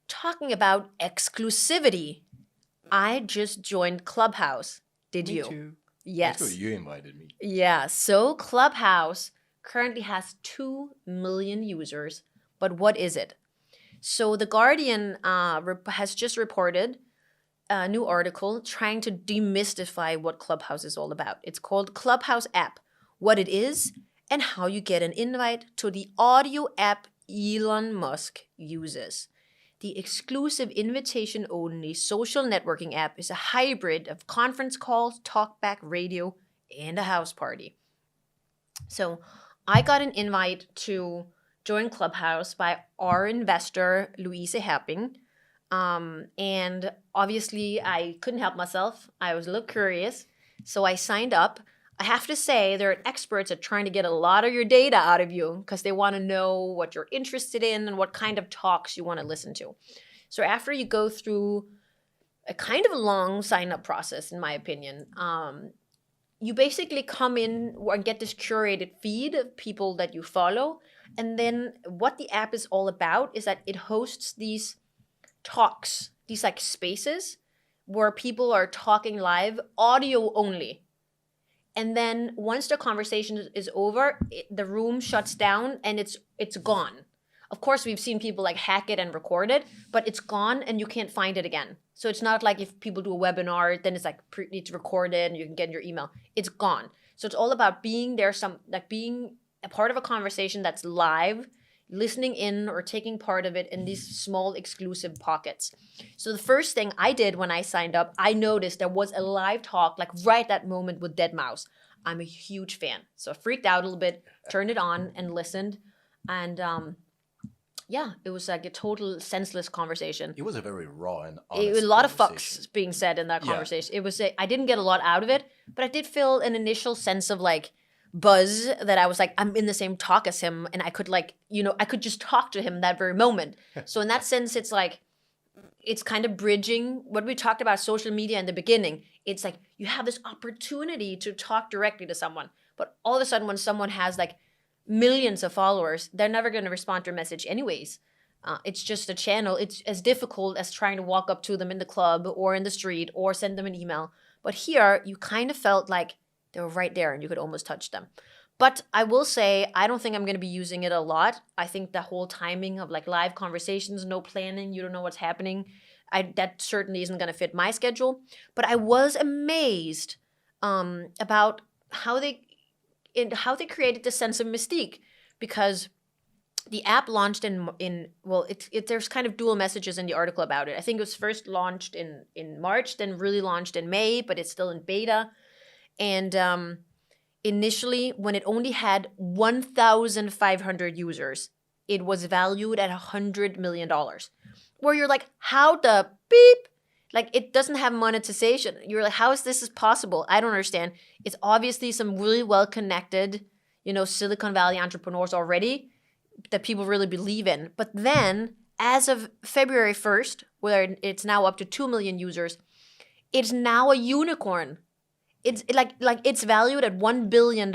talking about exclusivity. I just joined Clubhouse. Did Me you? too. Yes. Actually, you invited me. Yeah, so Clubhouse currently has 2 million users, but what is it? So The Guardian has just reported a new article trying to demystify what Clubhouse is all about. It's called Clubhouse app, what it is, and how you get an invite to the audio app Elon Musk uses. The exclusive invitation only social networking app is a hybrid of conference calls, talkback radio, and a house party. So I got an invite to join Clubhouse by our investor, Louise Happing. And obviously, I couldn't help myself. I was a little curious. So I signed up. I have to say, they're experts at trying to get a lot of your data out of you because they want to know what you're interested in and what kind of talks you want to listen to. So after you go through a kind of a long sign up process, in my opinion, you basically come in and get this curated feed of people that you follow. And then what the app is all about is that it hosts these talks, these like spaces where people are talking live, audio only. And then once the conversation is over, the room shuts down and it's gone. Of course, we've seen people like hack it and record it, but it's gone and you can't find it again. So it's not like if people do a webinar, then it's like it's recorded and you can get in your email. It's gone. So it's all about being there, being a part of a conversation that's live, listening in or taking part of it in these small exclusive pockets. So the first thing I did when I signed up, I noticed there was a live talk like right at that moment with Deadmau5. I'm a huge fan. So I freaked out a little bit, turned it on and listened. And yeah, it was like a total senseless conversation. It was a very raw and It honest was a lot of conversation. fucks being said in that Yeah. conversation. It was I didn't get a lot out of it, but I did feel an initial sense of like buzz that I was like, I'm in the same talk as him and I could like, I could just talk to him that very moment. So in that sense, it's like, it's kind of bridging what we talked about social media in the beginning. It's like you have this opportunity to talk directly to someone, but all of a sudden when someone has like millions of followers, they're never going to respond to your message anyways. It's just a channel. It's as difficult as trying to walk up to them in the club or in the street or send them an email. But here, you kind of felt like they were right there and you could almost touch them. But I will say, I don't think I'm going to be using it a lot. I think the whole timing of like live conversations, no planning, you don't know what's happening, that certainly isn't going to fit my schedule. But I was amazed about how they created this sense of mystique, because the app launched there's kind of dual messages in the article about it. I think it was first launched in March, then really launched in May, but it's still in beta. And initially, when it only had 1,500 users, it was valued at $100 million. Where you're like, how the beep? Like, it doesn't have monetization. You're like, how is this possible? I don't understand. It's obviously some really well-connected, Silicon Valley entrepreneurs already that people really believe in. But then, as of February 1st, where it's now up to 2 million users, it's now a unicorn. It's like it's valued at $1 billion.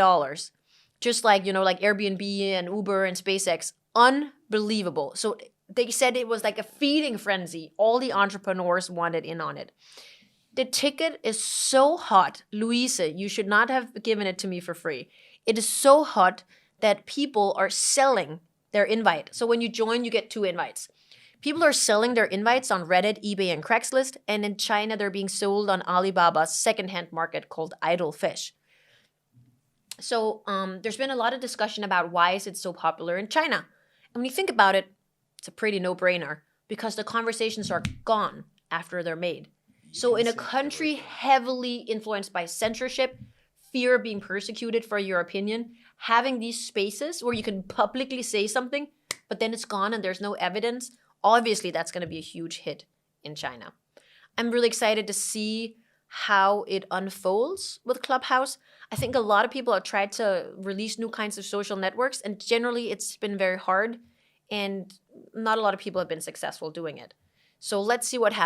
Just like, like Airbnb and Uber and SpaceX. Unbelievable. So they said it was like a feeding frenzy. All the entrepreneurs wanted in on it. The ticket is so hot. Louise, you should not have given it to me for free. It is so hot that people are selling their invite. So when you join, you get 2 invites. People are selling their invites on Reddit, eBay, and Craigslist. And in China, they're being sold on Alibaba's secondhand market called Idle Fish. So there's been a lot of discussion about why is it so popular in China. And when you think about it, it's a pretty no-brainer because the conversations are gone after they're made. So in a country heavily influenced by censorship, fear of being persecuted for your opinion, having these spaces where you can publicly say something, but then it's gone and there's no evidence, obviously that's going to be a huge hit in China. I'm really excited to see how it unfolds with Clubhouse. I think a lot of people have tried to release new kinds of social networks, and generally it's been very hard, and not a lot of people have been successful doing it. So let's see what happens.